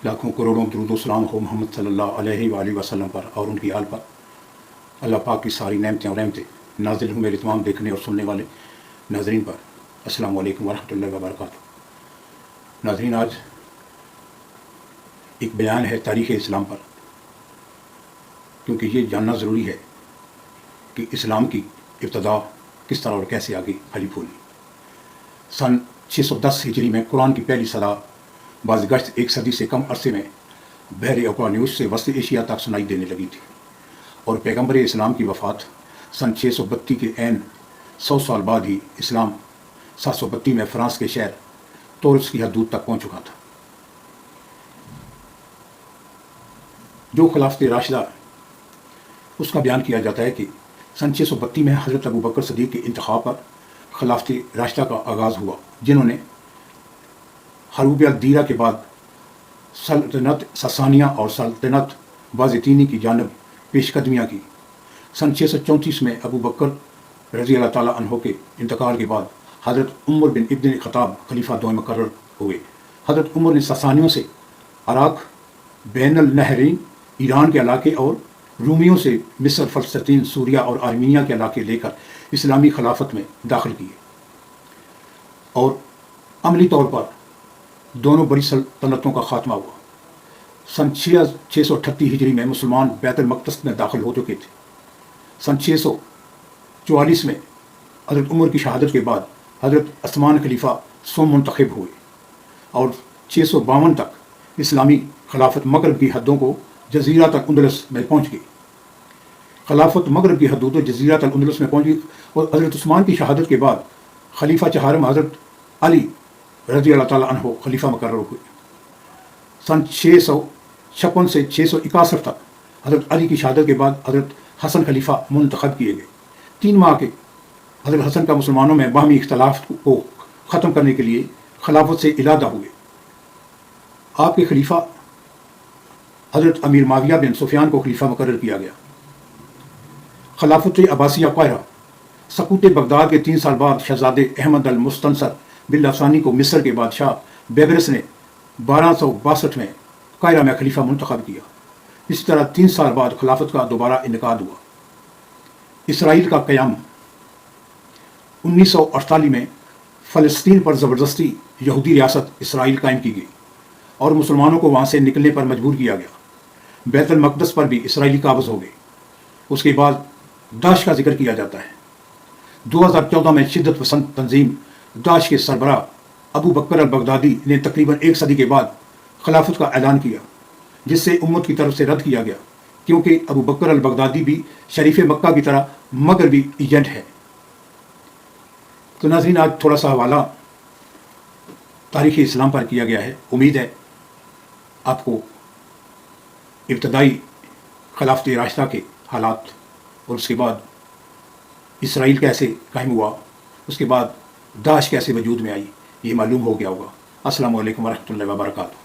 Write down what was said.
لاکھوں کروڑوں درود و سلام ہو محمد صلی اللہ علیہ وآلہ وسلم پر اور ان کی آل پر۔ اللہ پاک کی ساری نعمتیں اور رحمتیں نازل ہوں میرے تمام دیکھنے اور سننے والے ناظرین پر۔ السلام علیکم ورحمۃ اللہ وبرکاتہ۔ ناظرین، آج ایک بیان ہے تاریخ اسلام پر، کیونکہ یہ جاننا ضروری ہے کہ اسلام کی ابتدا کس طرح اور کیسے آگے پھلی پھولی۔ سن 610 ہجری میں قرآن کی پہلی صدا باز گشت ایک صدی سے کم عرصے میں بحر اوقیانوس سے وسط ایشیا تک سنائی دینے لگی تھی، اور پیغمبر اسلام کی وفات سن 632 کے عین 100 سال بعد ہی اسلام 732 میں فرانس کے شہر تورس کی حدود تک پہنچ چکا تھا۔ جو خلافت راشدہ اس کا بیان کیا جاتا ہے کہ سن 632 میں حضرت ابو بکر صدیق کے انتخاب پر خلافت راشدہ کا آغاز ہوا، جنہوں نے حروب الدیرہ کے بعد سلطنت ساسانیہ اور سلطنت بازطینی کی جانب پیش قدمیاں کی۔ سن 634 میں ابو بکر رضی اللہ تعالیٰ عنہ کے انتقال کے بعد حضرت عمر بن ابن خطاب خلیفہ دوم مقرر ہوئے۔ حضرت عمر نے ساسانیوں سے عراق، بین النہرین، ایران کے علاقے اور رومیوں سے مصر، فلسطین، سوریہ اور آرمینیا کے علاقے لے کر اسلامی خلافت میں داخل کیے، اور عملی طور پر دونوں بڑی سلطنتوں کا خاتمہ ہوا۔ سن 638 ہجری میں مسلمان بیت المقدس میں داخل ہو چکے تھے۔ سن 644 میں حضرت عمر کی شہادت کے بعد حضرت عثمان خلیفہ سوم منتخب ہوئے، اور 652 تک اسلامی خلافت مغرب کی حدوں کو جزیرۃ الاندلس میں پہنچ گئی۔ خلافت مغرب کی حدود جزیرۃ الاندلس میں پہنچ گئی، اور حضرت عثمان کی شہادت کے بعد خلیفہ چہارم حضرت علی رضی اللہ تعالیٰ عنہ خلیفہ مقرر ہوئے۔ سن 656 سے 661 تک حضرت علی کی شہادت کے بعد حضرت حسن خلیفہ منتخب کیے گئے۔ 3 ماہ کے حضرت حسن کا مسلمانوں میں باہمی اختلاف کو ختم کرنے کے لیے خلافت سے علیحدہ ہوئے۔ آپ کے خلیفہ حضرت امیر معاویہ بن سفیان کو خلیفہ مقرر کیا گیا۔ خلافت عباسیہ قاہرہ سقوط بغداد کے 3 سال بعد شہزادے احمد المستنصر باللہ ثانی کو مصر کے بادشاہ بیبرس نے 1262 میں قاہرہ میں خلیفہ منتخب کیا۔ اسی طرح 3 سال بعد خلافت کا دوبارہ انعقاد ہوا۔ اسرائیل کا قیام 1948 میں فلسطین پر زبردستی یہودی ریاست اسرائیل قائم کی گئی، اور مسلمانوں کو وہاں سے نکلنے پر مجبور کیا گیا۔ بیت المقدس پر بھی اسرائیلی قابض ہو گئے۔ اس کے بعد داعش کا ذکر کیا جاتا ہے۔ 2014 میں شدت پسند تنظیم داعش کے سربراہ ابو بکر البغدادی نے تقریباً 1 صدی کے بعد خلافت کا اعلان کیا، جس سے امت کی طرف سے رد کیا گیا، کیونکہ ابو بکر البغدادی بھی شریف مکہ کی طرح مغربی ایجنٹ ہے۔ تو ناظرین، آج تھوڑا سا حوالہ تاریخ اسلام پر کیا گیا ہے۔ امید ہے آپ کو ابتدائی خلافت راشدہ کے حالات، اور اس کے بعد اسرائیل کیسے قائم ہوا، اس کے بعد داعش کیسے وجود میں آئی، یہ معلوم ہو گیا ہوگا۔ السلام علیکم ورحمۃ اللہ وبرکاتہ۔